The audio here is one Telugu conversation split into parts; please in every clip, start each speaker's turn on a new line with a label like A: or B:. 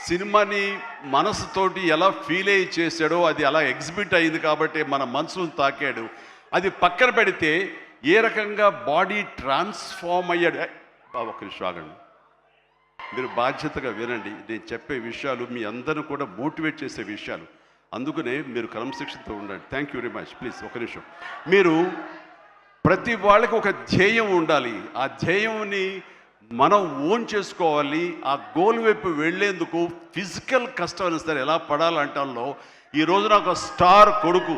A: సినిమాని మనసుతోటి ఎలా ఫీల్ అయ్యి చేశాడో అది అలా ఎగ్జిబిట్ అయింది కాబట్టి మన మనసును తాకాడు. అది పక్కన పెడితే ఏ రకంగా బాడీ ట్రాన్స్ఫార్మ్ అయ్యాడు. ఒక్క నిమిషం ఆగండి, మీరు బాధ్యతగా వినండి. నేను చెప్పే విషయాలు మీ అందరూ కూడా మోటివేట్ చేసే విషయాలు, అందుకనే మీరు క్రమశిక్షణతో ఉండండి. Thank you very much. Please ఒక నిమిషం. మీరు ప్రతి వాళ్ళకి ఒక ధ్యేయం ఉండాలి. ఆ ధ్యేయంని మనం ఓన్ చేసుకోవాలి. ఆ గోల్ వైపు వెళ్ళేందుకు ఫిజికల్ కష్టం అయినా సరే ఎలా పడాలంటాలో, ఈ రోజున ఒక స్టార్ కొడుకు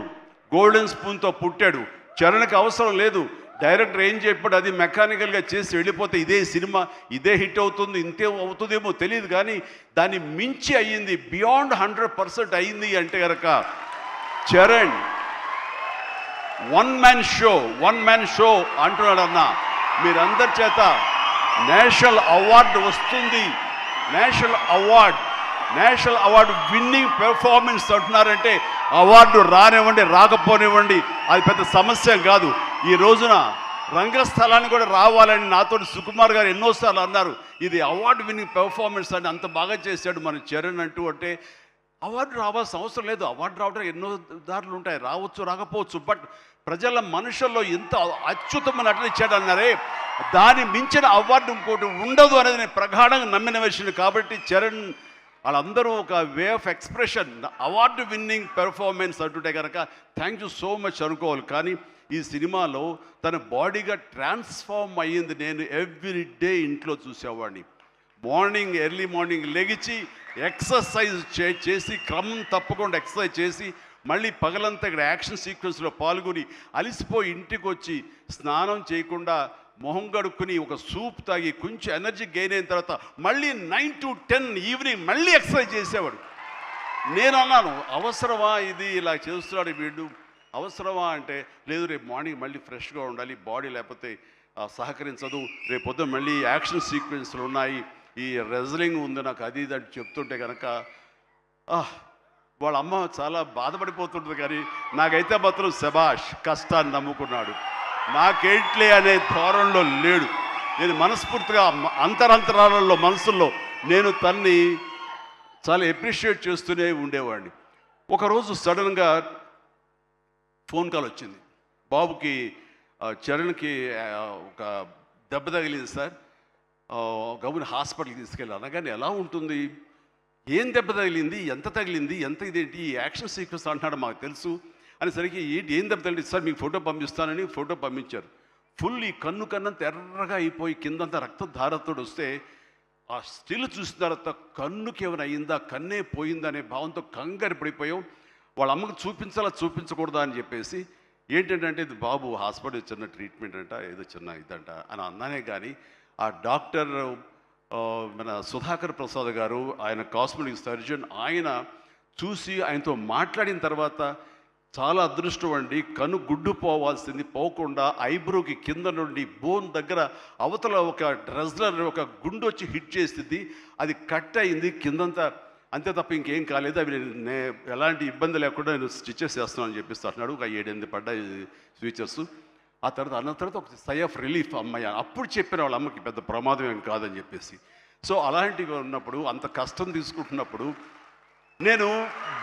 A: గోల్డెన్ స్పూన్తో పుట్టాడు. చరణ్కి అవసరం లేదు, డైరెక్టర్ ఏం చెప్పాడు అది మెకానికల్గా చేసి వెళ్ళిపోతే ఇదే సినిమా ఇదే హిట్ అవుతుంది, ఇంతే అవుతుందేమో తెలియదు, కానీ దాన్ని మించి అయ్యింది, బియాండ్ 100% అయింది అంటే కనుక చరణ్ వన్ మ్యాన్ షో అంటున్నాడు. అన్న మీరందరి చేత నేషనల్ అవార్డు వస్తుంది, నేషనల్ అవార్డు విన్నింగ్ పెర్ఫార్మెన్స్ అంటున్నారంటే అవార్డు రానివ్వండి రాకపోనివ్వండి అది పెద్ద సమస్య కాదు. ఈ రోజున రంగస్థలాన్ని కూడా రావాలని నాతో సుకుమార్ గారు ఎన్నోసార్లు అన్నారు. ఇది అవార్డు విన్నింగ్ పెర్ఫార్మెన్స్ అని అంత బాగా చేశాడు మన చరణ్ అంటూ. అంటే అవార్డు రావాల్సిన అవసరం లేదు, అవార్డు రావడం ఎన్నో దారులు ఉంటాయి, రావచ్చు రాకపోవచ్చు, బట్ ప్రజల మనుషుల్లో ఎంత అత్యుత్తమ నటన ఇచ్చాడు అన్నారే, దాన్ని మించిన అవార్డు ఇంకోటి ఉండదు అనేది నేను ప్రగాఢంగా నమ్మిన విషయం. కాబట్టి చరణ్ వాళ్ళందరూ ఒక way of expression, award winning performance అంటుంటే కనుక థ్యాంక్ యూ సో మచ్ అనుకోవాలి. కానీ ఈ సినిమాలో తన బాడీగా ట్రాన్స్ఫార్మ్ అయ్యింది. నేను ఎవ్రీ డే ఇంట్లో చూసేవాడిని. ఎర్లీ మార్నింగ్ లెగిచి ఎక్సర్సైజ్ చేసి క్రమం తప్పకుండా ఎక్సర్సైజ్ చేసి మళ్ళీ పగలంతా ఇక్కడ యాక్షన్ సీక్వెన్స్లో పాల్గొని అలిసిపోయి ఇంటికి వచ్చి స్నానం చేయకుండా మొహం గడుక్కుని ఒక సూప్ తాగి కొంచెం ఎనర్జీ గెయిన్ అయిన తర్వాత మళ్ళీ 9 to 10 ఈవినింగ్ మళ్ళీ ఎక్సర్సైజ్ చేసేవాడు. నేను అన్నాను, అవసరమా ఇది, ఇలా చేస్తున్నాడు వీడు, అవసరమా అంటే లేదు, రేపు మార్నింగ్ మళ్ళీ ఫ్రెష్గా ఉండాలి, బాడీ లేకపోతే సహకరించదు, రేపు పొద్దున మళ్ళీ యాక్షన్ సీక్వెన్స్లు ఉన్నాయి, ఈ రెజ్లింగ్ ఉంది నాకు, అది ఇది అని చెప్తుంటే కనుక వాళ్ళ అమ్మ చాలా బాధపడిపోతుంటుంది. కానీ నాకైతే మాత్రం శబాష్, కష్టాన్ని నమ్ముకున్నాడు, నాకేంట్లే అనే ధోరణిలో లేడు. నేను మనస్ఫూర్తిగా అంతరాలలో మనసుల్లో నేను తన్ని చాలా ఎప్రిషియేట్ చేస్తూనే ఉండేవాడిని. ఒకరోజు సడన్గా ఫోన్ కాల్ వచ్చింది, బాబుకి చరణ్కి ఒక దెబ్బ తగిలింది సార్, గవర్నమెంట్ హాస్పిటల్కి తీసుకెళ్ళి. అనగానే ఎలా ఉంటుంది, ఏం దెబ్బ తగిలింది, ఎంత తగిలింది, ఎంత ఇదేంటి, ఈ యాక్షన్ సీక్వెన్స్ అంటున్నాడు మాకు తెలుసు అనేసరికి ఏంటి ఏం దెబ్బ తగిలింది సార్, మీకు ఫోటో పంపిస్తానని ఫోటో పంపించారు. ఫుల్ ఈ కన్ను కన్నంత ఎర్రగా అయిపోయి కిందంతా రక్తధారతో వస్తే ఆ స్టిల్ చూసిన తర్వాత కన్నుకి ఏమైనా అయిందా, కన్నే పోయిందా అనే భావంతో కంగారు పడిపోయాం. వాళ్ళ అమ్మకు చూపించాలా చూపించకూడదా అని చెప్పేసి, ఏంటంటే ఇది బాబు హాస్పిటల్ చిన్న ట్రీట్మెంట్ అంట, ఏదో చిన్న ఇదంట అని అన్నానే. కానీ ఆ డాక్టర్ మన సుధాకర్ ప్రసాద్ గారు, ఆయన కాస్మెటిక్ సర్జన్, ఆయన చూసి ఆయనతో మాట్లాడిన తర్వాత చాలా అదృష్టం అండి, కన్ను గుడ్డు పోవాల్సింది పోకుండా ఐబ్రోకి కింద నుండి బోన్ దగ్గర అవతల ఒక డ్రెస్లర్ ఒక గుండు వచ్చి హిట్ చేసింది, అది కట్ అయింది కిందంతా, అంతే తప్ప ఇంకేం కాలేదు, అవి ఎలాంటి ఇబ్బంది లేకుండా నేను స్టిచెస్ చేస్తున్నాను అని చెప్పేసి అంటున్నాడు. ఒక 7-8 పడ్డాయి ఫీచర్స్. ఆ తర్వాత అన్న తర్వాత ఒక సై ఆఫ్ రిలీఫ్ అమ్మాయి, అప్పుడు చెప్పిన వాళ్ళ అమ్మకి పెద్ద ప్రమాదం ఏం కాదని చెప్పేసి. సో అలాంటివి ఉన్నప్పుడు, అంత కష్టం తీసుకుంటున్నప్పుడు నేను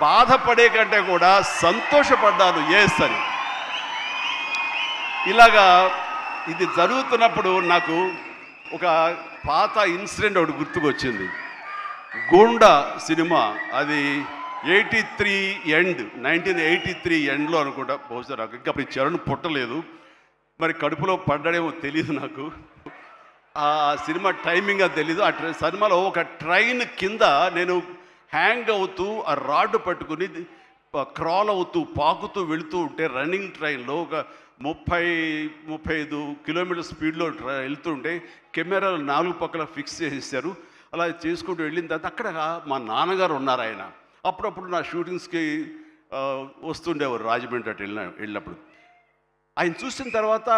A: బాధపడే కంటే కూడా సంతోషపడ్డాను ఎస్ అని. ఇలాగా ఇది జరుగుతున్నప్పుడు నాకు ఒక పాత ఇన్సిడెంట్ ఒకటి గుర్తుకొచ్చింది. గూండా సినిమా, అది 1983 ఎండ్లో అనుకుంటా, బహుశా నాకు ఇంకా అప్పుడు చరణ్ పుట్టలేదు, మరి కడుపులో పడ్డాడేమో తెలియదు నాకు, ఆ సినిమా టైమింగ్ అది తెలీదు. ఆ సినిమాలో ఒక ట్రైన్ కింద నేను హ్యాంగ్ అవుతూ ఆ రాడ్డు పట్టుకుని క్రాల్ అవుతూ పాకుతూ వెళుతూ ఉంటే, రన్నింగ్ ట్రైన్లో ఒక 30-35 కిలోమీటర్ స్పీడ్లో వెళ్తూ ఉంటే కెమెరాలు 4 పక్కల ఫిక్స్ చేసేసారు. అలా చేసుకుంటూ వెళ్ళిన తర్వాత అక్కడ మా నాన్నగారు ఉన్నారు. ఆయన అప్పుడప్పుడు నా షూటింగ్స్కి వస్తుండేవారు, రాజమండ్రి అటు వెళ్ళినప్పుడు. ఆయన చూసిన తర్వాత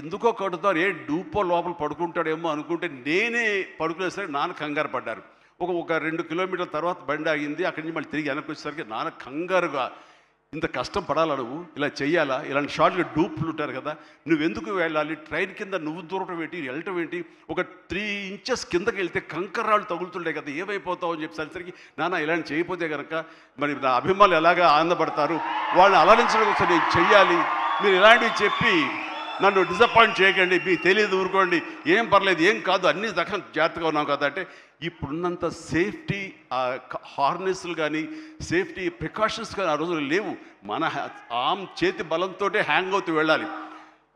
A: ఎందుకో కడుతారు, డూపో లోపల పడుకుంటాడేమో అనుకుంటే నేనే పడుకునేసరికి నాన్న కంగారు పడ్డారు. ఒక 2 కిలోమీటర్ల తర్వాత బండి ఆగింది, అక్కడి నుంచి మళ్ళీ తిరిగి వెనక్కి వచ్చేసరికి నాన్న కంగారుగా ఇంత కష్టం పడాలా, నువ్వు ఇలా చెయ్యాలా, ఇలాంటి షార్ట్గా డూప్లు ఉంటారు కదా, నువ్వెందుకు వెళ్ళాలి, ట్రైన్ కింద నువ్వు దూరటం ఏంటి, వెళ్ళటం ఏంటి, ఒక 3 ఇంచెస్ కిందకి వెళ్తే కంకర్రాళ్ళు తగులుతుండే కదా, ఏమైపోతావు అని చెప్పేసరికి, నాన్న ఇలాంటి చేయకపోతే కనుక మరి నా అభిమానులు ఎలాగా ఆనందపడతారు, వాళ్ళని అలరించడం కోసం నేను చెయ్యాలి, మీరు ఇలాంటివి చెప్పి నన్ను డిసప్పాయింట్ చేయకండి, మీకు తెలియదు, ఊరుకోండి, ఏం పర్లేదు, ఏం కాదు, అన్ని రకం జాగ్రత్తగా ఉన్నాం కదా అంటే, ఇప్పుడున్నంత సేఫ్టీ హార్నెస్లు కానీ సేఫ్టీ ప్రికాషన్స్ కానీ ఆ రోజులు లేవు. మన చేతి బలంతో హ్యాంగ్ అవుతూ వెళ్ళాలి.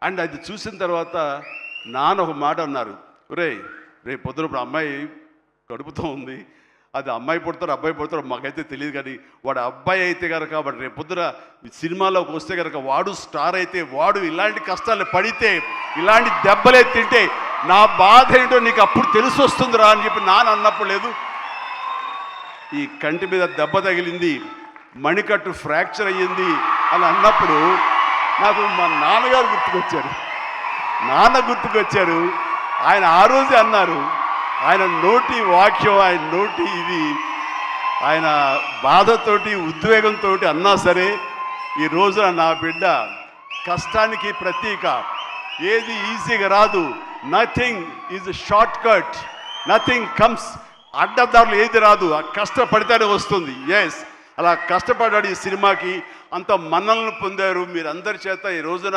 A: అండ్ అది చూసిన తర్వాత నాన్న ఒక మాట అన్నారు, రేపు పొద్దున ఇప్పుడు అమ్మాయి కడుపుతో ఉంది, అది అమ్మాయి పుడతారు అబ్బాయి పుడతారు మాకైతే తెలియదు, కానీ వాడు అబ్బాయి అయితే కనుక వాడు రేపు పొద్దున సినిమాలోకి వస్తే కనుక వాడు స్టార్ అయితే, వాడు ఇలాంటి కష్టాలు పడితే, ఇలాంటి దెబ్బలే తింటే నా బాధ ఏంటో నీకు అప్పుడు తెలిసి వస్తుందిరా అని చెప్పి నాన్న అన్నప్పుడు లేదు, ఈ కంటి మీద దెబ్బ తగిలింది, మణికట్టు ఫ్రాక్చర్ అయ్యింది అని అన్నప్పుడు నాకు మా నాన్నగారు గుర్తుకొచ్చారు. ఆయన ఆ రోజే అన్నారు, ఆయన నోటి వాక్యం, ఆయన నోటి ఇది, ఆయన బాధతోటి ఉద్వేగంతో అన్నా సరే, ఈ రోజున నా బిడ్డ కష్టానికి ప్రతీక, ఏది ఈజీగా రాదు, nothing is short cut, nothing comes, అడ్డదారులు ఏది రాదు, ఆ కష్టపడితేనే వస్తుంది. ఎస్, అలా కష్టపడ్డాడు. ఈ సినిమాకి అంత మన్నలను పొందారు మీరందరి చేత. ఈ రోజున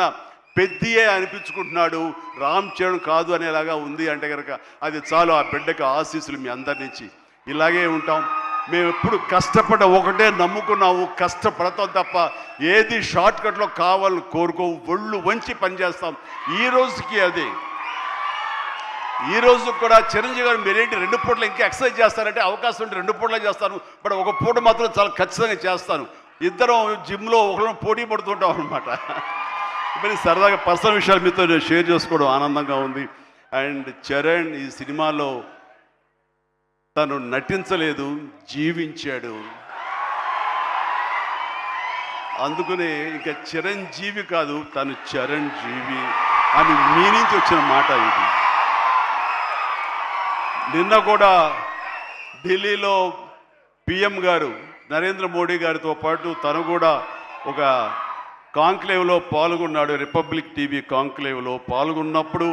A: పెద్దియే అనిపించుకుంటున్నాడు, రామ్ చరణ్ కాదు అనేలాగా ఉంది అంటే కనుక అది చాలు. ఆ బిడ్డకి ఆశీస్సులు మీ అందరి నుంచి. ఇలాగే ఉంటాం మేము. ఎప్పుడు కష్టపడ్డ ఒకటే నమ్ముకున్నాము, కష్టపడతాం తప్ప ఏది షార్ట్ కట్లో కావాలని కోరుకోవు, ఒళ్ళు వంచి పనిచేస్తాం. ఈ రోజుకి అదే. ఈ రోజు కూడా చిరంజీవి గారు మీరేంటి 2 పూటలు ఇంకా ఎక్సర్సైజ్ చేస్తారంటే, అవకాశం ఉంటే 2 పూటలే చేస్తాను, బట్ ఒక పూట మాత్రం చాలా ఖచ్చితంగా చేస్తాను. ఇద్దరం జిమ్లో ఒకరు పోటీ పడుతుంటాం అనమాట. మరి సరదాగా పర్సనల్ విషయాలు మీతో నేను షేర్ చేసుకోవడం ఆనందంగా ఉంది. అండ్ చరణ్ ఈ సినిమాలో తను నటించలేదు, జీవించాడు. అందుకనే ఇంకా చిరంజీవి కాదు, తను చరణ్ జీవి అని మీ నుంచి వచ్చిన మాట ఇది. నిన్న కూడా ఢిల్లీలో పిఎం గారు నరేంద్ర మోడీ గారితో పాటు తను కూడా ఒక కాంక్లేవ్లో పాల్గొన్నాడు. రిపబ్లిక్ టీవీ కాంక్లేవ్లో పాల్గొన్నప్పుడు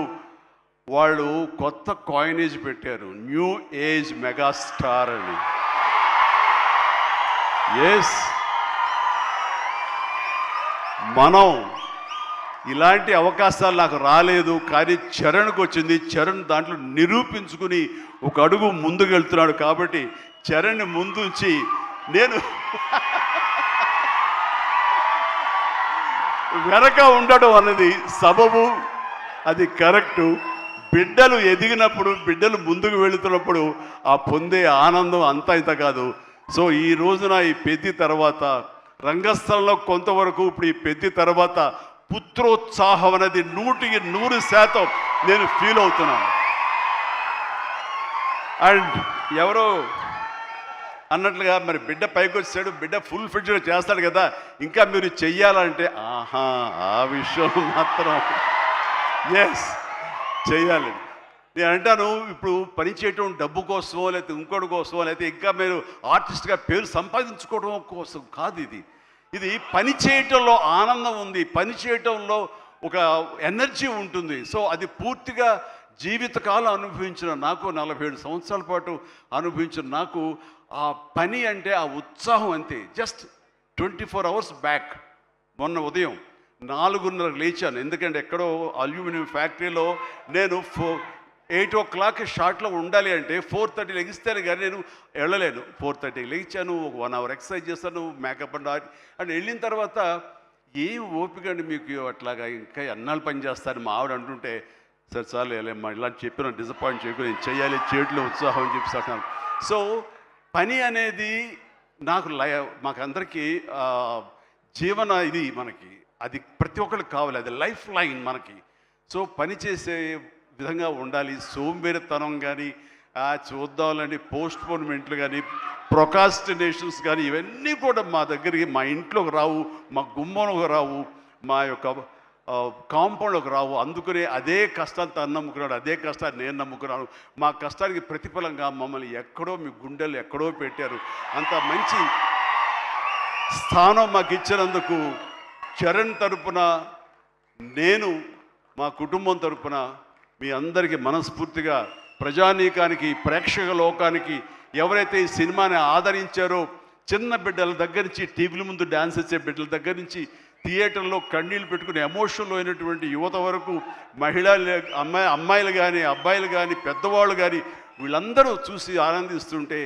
A: వాళ్ళు కొత్త కాయినేజ్ పెట్టారు, న్యూ ఏజ్ మెగాస్టార్ అని. ఎస్, మనం ఇలాంటి అవకాశాలు నాకు రాలేదు, కానీ చరణ్కి వచ్చింది. చరణ్ దాంట్లో నిరూపించుకుని ఒక అడుగు ముందుకు వెళ్తున్నాడు. కాబట్టి చరణ్ ముందుంచి నేను వెనక ఉండడం అన్నది సబబు, అది కరెక్టు. బిడ్డలు ఎదిగినప్పుడు, బిడ్డలు ముందుకు వెళుతున్నప్పుడు ఆ పొందే ఆనందం అంతా ఇంత కాదు. సో ఈ రోజున ఈ పెద్ది తర్వాత రంగస్థలంలో కొంతవరకు, ఇప్పుడు ఈ పెద్ది తర్వాత పుత్రోత్సాహం అనేది 100% నేను ఫీల్ అవుతున్నాను. అండ్ ఎవరో అన్నట్లుగా మరి బిడ్డ పైకి వచ్చాడు, బిడ్డ ఫుల్ ఫిడ్గా చేస్తాడు కదా, ఇంకా మీరు చెయ్యాలంటే ఆహా, ఆ విషయం మాత్రం ఎస్ చెయ్యాలి. నేను అంటాను, ఇప్పుడు పని చేయటం డబ్బు కోసమో లేకపోతే ఇంకోటి కోసమో లేకపోతే ఇంకా మీరు ఆర్టిస్ట్గా పేరు సంపాదించుకోవడం కోసం కాదు. ఇది పని చేయటంలో ఆనందం ఉంది, పని చేయటంలో ఒక ఎనర్జీ ఉంటుంది. సో అది పూర్తిగా జీవితకాలం అనుభవించిన నాకు, 47 సంవత్సరాల పాటు అనుభవించిన నాకు ఆ పని అంటే ఆ ఉత్సాహం అంతే. జస్ట్ 24 అవర్స్ బ్యాక్ మొన్న ఉదయం 4:30 లేచాను. ఎందుకంటే ఎక్కడో అల్యూమినియం ఫ్యాక్టరీలో నేను 8 o'clock షార్ట్లో ఉండాలి అంటే 4:30 లెగిస్తేనే కానీ నేను వెళ్ళలేను. 4:30 లేచాను, ఒక 1 hour ఎక్సర్సైజ్ చేస్తాను, మేకప్ అండ్ వెళ్ళిన తర్వాత ఏం ఓపిక అండి మీకు అట్లాగా, ఇంకా ఎన్నాళ్ళు పని చేస్తాను మా ఆవిడ అంటుంటే, సరే చాలు వెళ్ళమ్మా ఇలా చెప్పిన డిసప్పాయింట్ చేయకు, నేను చేయాలి, చేయట్లో ఉత్సాహం అని చెప్పి అంటాను. సో పని అనేది మాకందరికీ జీవన ఇది మనకి, అది ప్రతి ఒక్కరికి కావాలి, అది లైఫ్ లైన్ మనకి. సో పని చేసే విధంగా ఉండాలి. సోంబేరితనం కానీ, చూద్దాంలని పోస్ట్పోన్మెంట్లు కానీ, ప్రొకాస్టినేషన్స్ కానీ ఇవన్నీ కూడా మా దగ్గరికి, మా ఇంట్లోకి రావు, మా గుమ్మంలోకి రావు, మా యొక్క కాంపౌండ్లోకి రావు. అందుకనే అదే కష్టాన్ని తను నమ్ముకున్నాడు, అదే కష్టాన్ని నేను నమ్ముకున్నాను. మా కష్టానికి ప్రతిఫలంగా మమ్మల్ని ఎక్కడో, మీ గుండెలు ఎక్కడో పెట్టారు. అంత మంచి స్థానం మాకు ఇచ్చినందుకు చరణ్ తరపున, నేను మా కుటుంబం తరపున మీ అందరికీ మనస్ఫూర్తిగా, ప్రజానీకానికి, ప్రేక్షక లోకానికి, ఎవరైతే ఈ సినిమాని ఆదరించారో, చిన్న బిడ్డల దగ్గర నుంచి, టీవీల ముందు డ్యాన్స్ వచ్చే బిడ్డల దగ్గర నుంచి, థియేటర్లో కన్నీళ్ళు పెట్టుకుని ఎమోషన్లో అయినటువంటి యువత వరకు, అమ్మాయిలు కానీ, అబ్బాయిలు కానీ, పెద్దవాళ్ళు కానీ, వీళ్ళందరూ చూసి ఆనందిస్తుంటే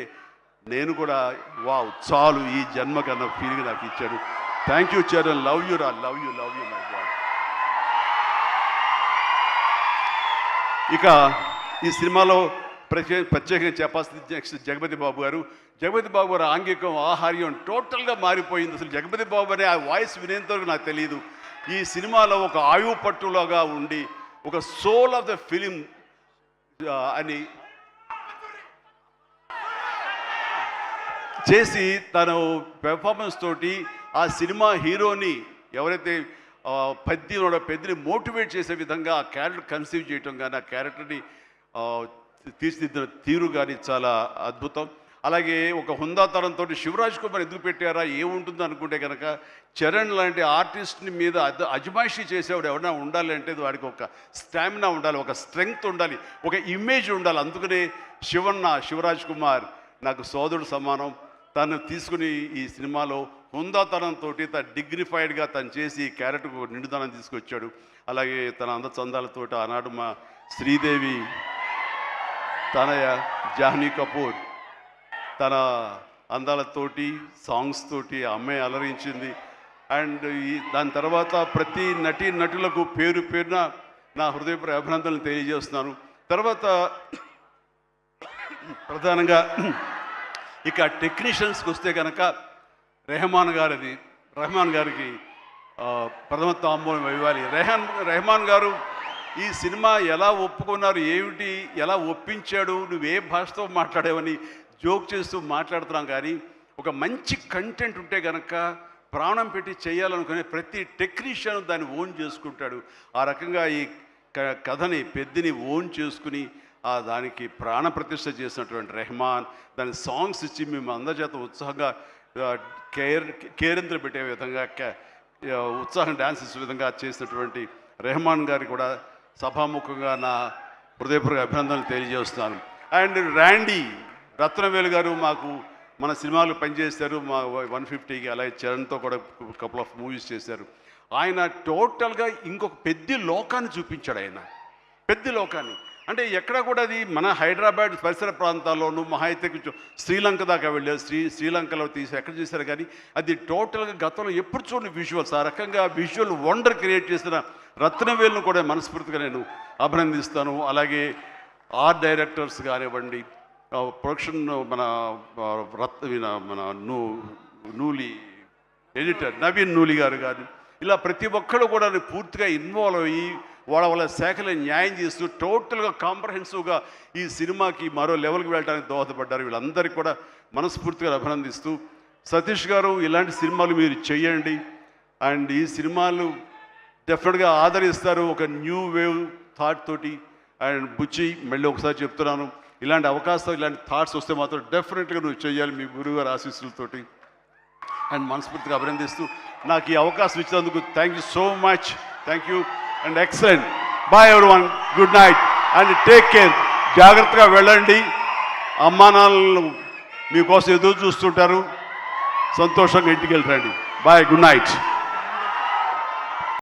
A: నేను కూడా వావ్ చాలు ఈ జన్మ కన్నా ఫీలింగ్ నాకు ఇచ్చాడు. Thank you Charan, love you రా, లవ్ యూ మై గాడ్. ఇక ఈ సినిమాలో ప్రత్యేకంగా చెప్పాల్సింది నెక్స్ట్ జగపతి బాబు గారు. జగపతి బాబు గారు ఆంగికం, ఆహార్యం టోటల్గా మారిపోయింది. అసలు జగపతి బాబు అనే ఆ వాయిస్ వినేంతవరకు నాకు తెలియదు. ఈ సినిమాలో ఒక ఆయువు పట్టులాగా ఉండి, ఒక సోల్ ఆఫ్ ద ఫిలిం అని చేసి తను పెర్ఫార్మెన్స్ తోటి ఆ సినిమా హీరోని, ఎవరైతే పెద్దని మోటివేట్ చేసే విధంగా ఆ క్యారెక్టర్ కన్సీవ్ చేయటం కానీ, ఆ క్యారెక్టర్ని తీర్చిదిద్దిన తీరు కానీ చాలా అద్భుతం. అలాగే ఒక హుందాతనంతో శివరాజ్ కుమార్ ఎందుకు పెట్టారా, ఏముంటుందో అనుకుంటే కనుక, చరణ్ లాంటి ఆర్టిస్ట్ని మీద అజమాయిషీ చేసేవాడు ఎవరైనా ఉండాలి అంటే వాడికి ఒక స్టామినా ఉండాలి, ఒక స్ట్రెంగ్త్ ఉండాలి, ఒక ఇమేజ్ ఉండాలి. అందుకనే శివరాజ్ కుమార్ నాకు సోదరుడు సమానం. తను తీసుకుని ఈ సినిమాలో హుందాతనంతో తన డిగ్నిఫైడ్గా తను చేసి ఈ క్యారెక్టర్కు నిండుదనం తీసుకొచ్చాడు. అలాగే తన అందచందాలతో ఆనాడు మా శ్రీదేవి తనయ జాహ్నవి కపూర్ తన అందాలతోటి, సాంగ్స్ తోటి అమ్మాయి అలరించింది. అండ్ దాని తర్వాత ప్రతి నటులకు పేరు పేరున నా హృదయపూర్వక అభినందనలు తెలియజేస్తున్నాను. తర్వాత ప్రధానంగా ఇక టెక్నీషియన్స్కి వస్తే కనుక రెహమాన్ గారికి ప్రథమ తాంబూలం ఇవ్వాలి. రెహమాన్ గారు ఈ సినిమా ఎలా ఒప్పుకున్నారు, ఏమిటి, ఎలా ఒప్పించాడు, నువ్వే భాషతో మాట్లాడేవని జోక్ చేస్తూ మాట్లాడుతున్నాం. కానీ ఒక మంచి కంటెంట్ ఉంటే కనుక ప్రాణం పెట్టి చేయాలనుకునే ప్రతి టెక్నీషియన్ దాన్ని ఓన్ చేసుకుంటాడు. ఆ రకంగా ఈ కథని పెద్దని ఓన్ చేసుకుని దానికి ప్రాణప్రతిష్ఠ చేసినటువంటి రెహమాన్, దాని సాంగ్స్ ఇచ్చి మేము అందరి చేత ఉత్సాహంగా కేరింతలు పెట్టే విధంగా, ఉత్సాహం డ్యాన్స్ ఇచ్చే విధంగా చేసినటువంటి రెహమాన్ గారికి కూడా సభాముఖంగా నా హృదయపూర్వక అభినందనలు తెలియజేస్తున్నాను. అండ్ ర్యాండీ రత్నవేలు గారు మాకు మన సినిమాలు పనిచేశారు, మా 150కి. అలాగే చరణ్తో కూడా కపుల్ ఆఫ్ మూవీస్ చేశారు. ఆయన టోటల్గా ఇంకొక పెద్ద లోకాన్ని చూపించాడు. ఆయన పెద్ద లోకాన్ని అంటే ఎక్కడ కూడా అది మన హైదరాబాద్ పరిసర ప్రాంతాల్లోనూ మహా అయితే కొంచెం శ్రీలంక దాకా వెళ్ళారు. శ్రీలంకలో ఎక్కడ చేశారు. కానీ అది టోటల్గా గతంలో ఎప్పుడు చూడని విజువల్స్, ఆ రకంగా విజువల్ వండర్ క్రియేట్ చేసిన రత్నవేలును కూడా మనస్ఫూర్తిగా నేను అభినందిస్తాను. అలాగే ఆర్ట్ డైరెక్టర్స్ కానివ్వండి, ప్రొడక్షన్ మన నూలి ఎడిటర్ నవీన్ నూలి గారు కానీ, ఇలా ప్రతి ఒక్కరు కూడా పూర్తిగా ఇన్వాల్వ్ అయ్యి వాళ్ళ శాఖలో న్యాయం చేస్తూ టోటల్గా కాంప్రహెన్సివ్గా ఈ సినిమాకి మరో లెవెల్కి వెళ్ళడానికి దోహదపడ్డారు. వీళ్ళందరికీ కూడా మనస్ఫూర్తిగా అభినందిస్తూ, సతీష్ గారు ఇలాంటి సినిమాలు మీరు చేయండి. అండ్ ఈ సినిమాలు డెఫినెట్గా ఆదరిస్తారు ఒక న్యూ వేవ్ థాట్ తోటి. అండ్ బుచ్చి మళ్ళీ ఒకసారి చెప్తున్నాను, ఇలాంటి అవకాశాలు, ఇలాంటి థాట్స్ వస్తే మాత్రం డెఫినెట్గా నువ్వు చేయాలి మీ గురువుగారు ఆశీస్సులతోటి. అండ్ మనస్ఫూర్తిగా అభినందిస్తూ నాకు ఈ అవకాశం ఇచ్చినందుకు thank you so much. Thank you and excellent. Bye everyone, good night and take care. జాగ్రత్తగా వెళ్ళండి. అమ్మా నాన్నలు మీకోసం ఎదురు చూస్తుంటారు. సంతోషంగా ఇంటికి వెళ్ళరండి. Bye, good night.